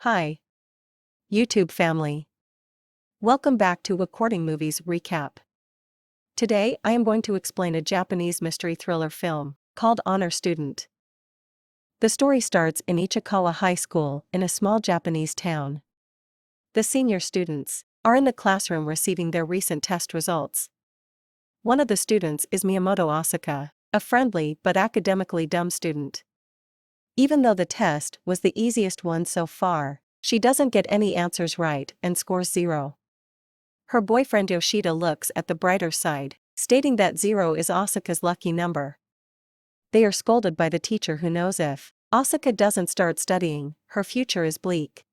Hi, YouTube family. Welcome back to According Movies Recap. Today I am going to explain a Japanese mystery thriller film called Honor Student. The story starts in Ichikawa High School in a small Japanese town. The senior students are in the classroom receiving their recent test results. One of the students is Miyamoto Asuka, a friendly but academically dumb student. Even though the test was the easiest one so far, she doesn't get any answers right and scores 0. Her boyfriend Yoshida looks at the brighter side, stating that 0 is Asuka's lucky number. They are scolded by the teacher who knows if Asuka doesn't start studying, her future is bleak.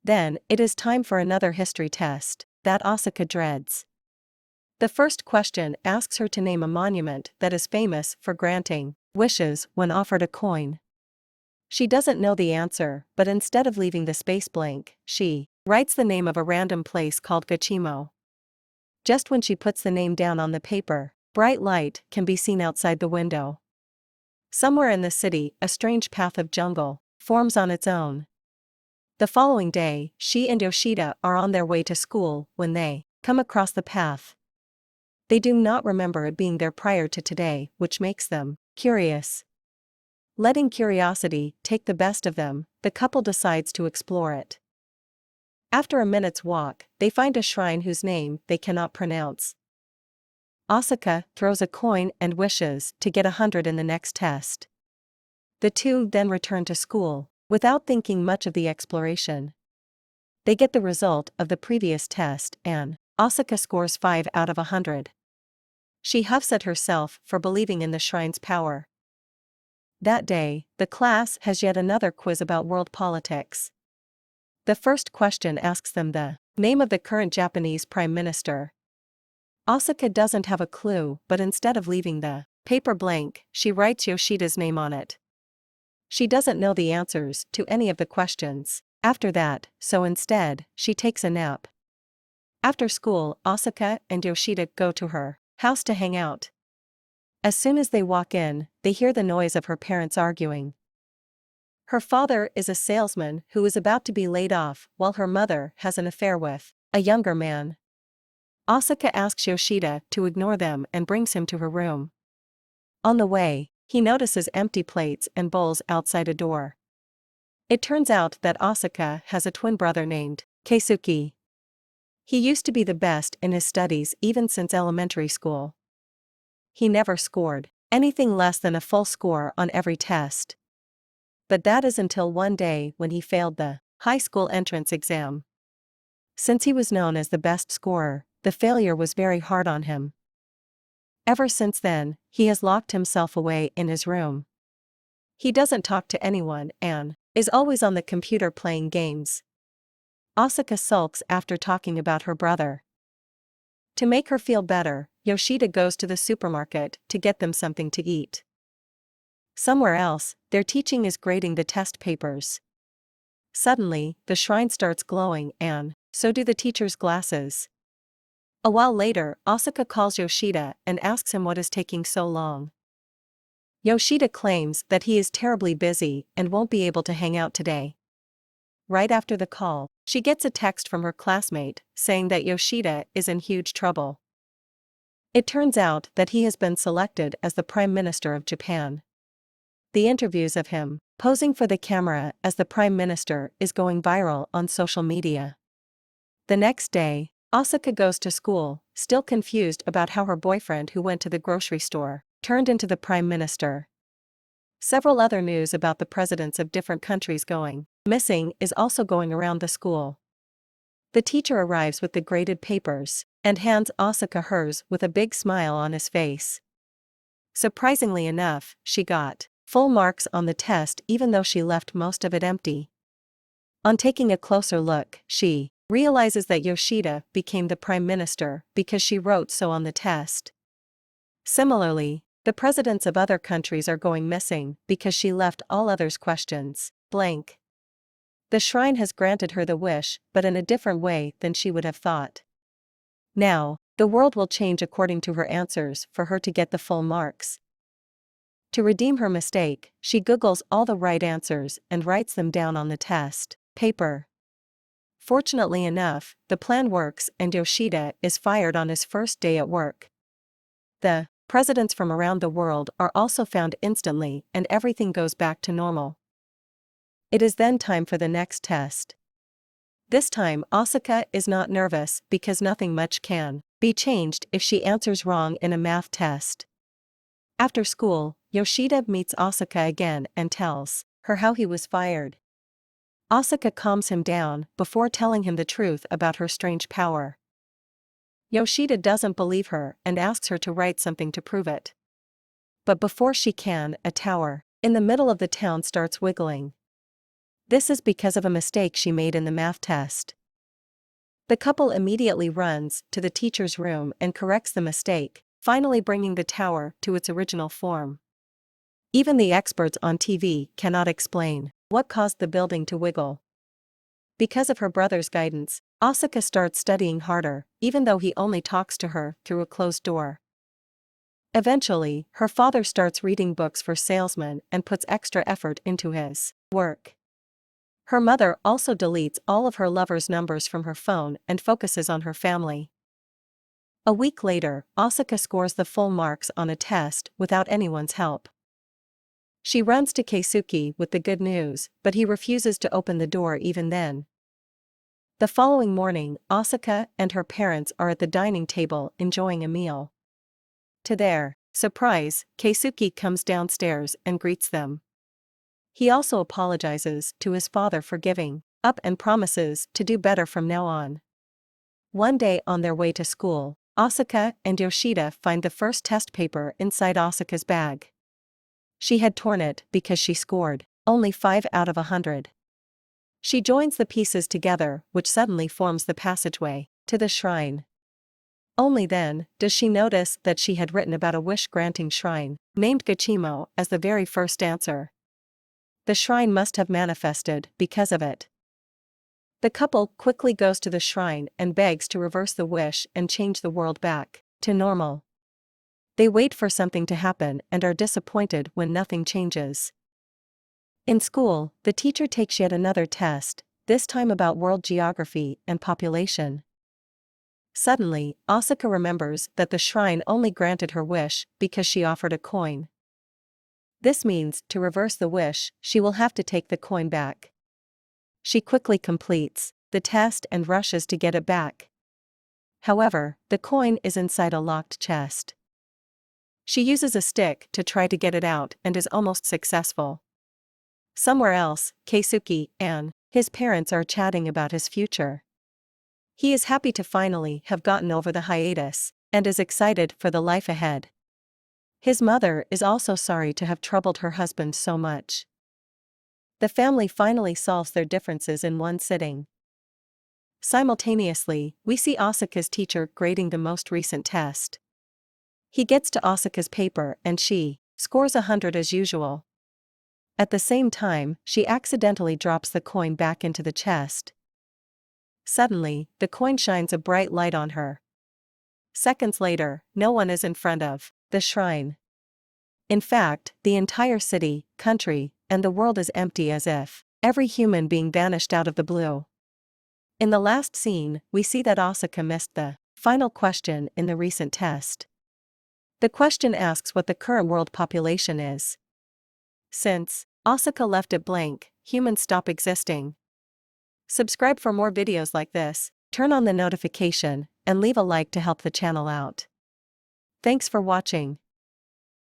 Then, it is time for another history test that Asuka dreads. The first question asks her to name a monument that is famous for granting wishes when offered a coin. She doesn't know the answer, but instead of leaving the space blank, she writes the name of a random place called Gachimo. Just when she puts the name down on the paper, bright light can be seen outside the window. Somewhere in the city, a strange path of jungle forms on its own. The following day, she and Yoshida are on their way to school when they come across the path. They do not remember it being there prior to today, which makes them curious. Letting curiosity take the best of them, the couple decides to explore it. After a minute's walk, they find a shrine whose name they cannot pronounce. Asuka throws a coin and wishes to get 100 in the next test. The two then return to school, without thinking much of the exploration. They get the result of the previous test and Asuka scores 5 out of 100. She huffs at herself for believing in the shrine's power. That day, the class has yet another quiz about world politics. The first question asks them the name of the current Japanese prime minister. Asuka doesn't have a clue, but instead of leaving the paper blank, she writes Yoshida's name on it. She doesn't know the answers to any of the questions after that, so instead, she takes a nap. After school, Asuka and Yoshida go to her house to hang out. As soon as they walk in, they hear the noise of her parents arguing. Her father is a salesman who is about to be laid off, while her mother has an affair with a younger man. Asuka asks Yoshida to ignore them and brings him to her room. On the way, he notices empty plates and bowls outside a door. It turns out that Asuka has a twin brother named Keisuke. He used to be the best in his studies even since elementary school. He never scored anything less than a full score on every test. But that is until one day when he failed the high school entrance exam. Since he was known as the best scorer, the failure was very hard on him. Ever since then, he has locked himself away in his room. He doesn't talk to anyone and is always on the computer playing games. Asuka sulks after talking about her brother. To make her feel better, Yoshida goes to the supermarket to get them something to eat. Somewhere else, their teaching is grading the test papers. Suddenly, the shrine starts glowing and so do the teacher's glasses. A while later, Asuka calls Yoshida and asks him what is taking so long. Yoshida claims that he is terribly busy and won't be able to hang out today. Right after the call, she gets a text from her classmate saying that Yoshida is in huge trouble. It turns out that he has been selected as the Prime Minister of Japan. The interviews of him posing for the camera as the Prime Minister is going viral on social media. The next day, Asuka goes to school, still confused about how her boyfriend who went to the grocery store turned into the Prime Minister. Several other news about the presidents of different countries going missing is also going around the school. The teacher arrives with the graded papers and hands Asuka hers with a big smile on his face. Surprisingly enough, she got full marks on the test even though she left most of it empty. On taking a closer look, she realizes that Yoshida became the prime minister because she wrote so on the test. Similarly, the presidents of other countries are going missing because she left all others' questions blank. The shrine has granted her the wish, but in a different way than she would have thought. Now, the world will change according to her answers for her to get the full marks. To redeem her mistake, she Googles all the right answers and writes them down on the test paper. Fortunately enough, the plan works and Yoshida is fired on his first day at work. The presidents from around the world are also found instantly and everything goes back to normal. It is then time for the next test. This time Asuka is not nervous because nothing much can be changed if she answers wrong in a math test. After school, Yoshida meets Asuka again and tells her how he was fired. Asuka calms him down before telling him the truth about her strange power. Yoshida doesn't believe her and asks her to write something to prove it. But before she can, a tower in the middle of the town starts wiggling. This is because of a mistake she made in the math test. The couple immediately runs to the teacher's room and corrects the mistake, finally bringing the tower to its original form. Even the experts on TV cannot explain what caused the building to wiggle. Because of her brother's guidance, Asuka starts studying harder, even though he only talks to her through a closed door. Eventually, her father starts reading books for salesmen and puts extra effort into his work. Her mother also deletes all of her lover's numbers from her phone and focuses on her family. A week later, Asuka scores the full marks on a test without anyone's help. She runs to Keisuke with the good news, but he refuses to open the door even then. The following morning, Asuka and her parents are at the dining table enjoying a meal. To their surprise, Keisuke comes downstairs and greets them. He also apologizes to his father for giving up and promises to do better from now on. One day on their way to school, Asuka and Yoshida find the first test paper inside Asuka's bag. She had torn it because she scored only 5 out of 100. She joins the pieces together, which suddenly forms the passageway to the shrine. Only then does she notice that she had written about a wish-granting shrine named Gachimo as the very first answer. The shrine must have manifested because of it. The couple quickly goes to the shrine and begs to reverse the wish and change the world back to normal. They wait for something to happen and are disappointed when nothing changes. In school, the teacher takes yet another test, this time about world geography and population. Suddenly, Asuka remembers that the shrine only granted her wish because she offered a coin. This means, to reverse the wish, she will have to take the coin back. She quickly completes the test and rushes to get it back. However, the coin is inside a locked chest. She uses a stick to try to get it out and is almost successful. Somewhere else, Keisuke and his parents are chatting about his future. He is happy to finally have gotten over the hiatus and is excited for the life ahead. His mother is also sorry to have troubled her husband so much. The family finally solves their differences in one sitting. Simultaneously, we see Asuka's teacher grading the most recent test. He gets to Asuka's paper and she scores 100 as usual. At the same time, she accidentally drops the coin back into the chest. Suddenly, the coin shines a bright light on her. Seconds later, no one is in front of the shrine. In fact, the entire city, country, and the world is empty, as if every human being vanished out of the blue. In the last scene, we see that Asuka missed the final question in the recent test. The question asks what the current world population is. Since Asuka left it blank, humans stop existing. Subscribe for more videos like this, turn on the notification, and leave a like to help the channel out. Thanks for watching.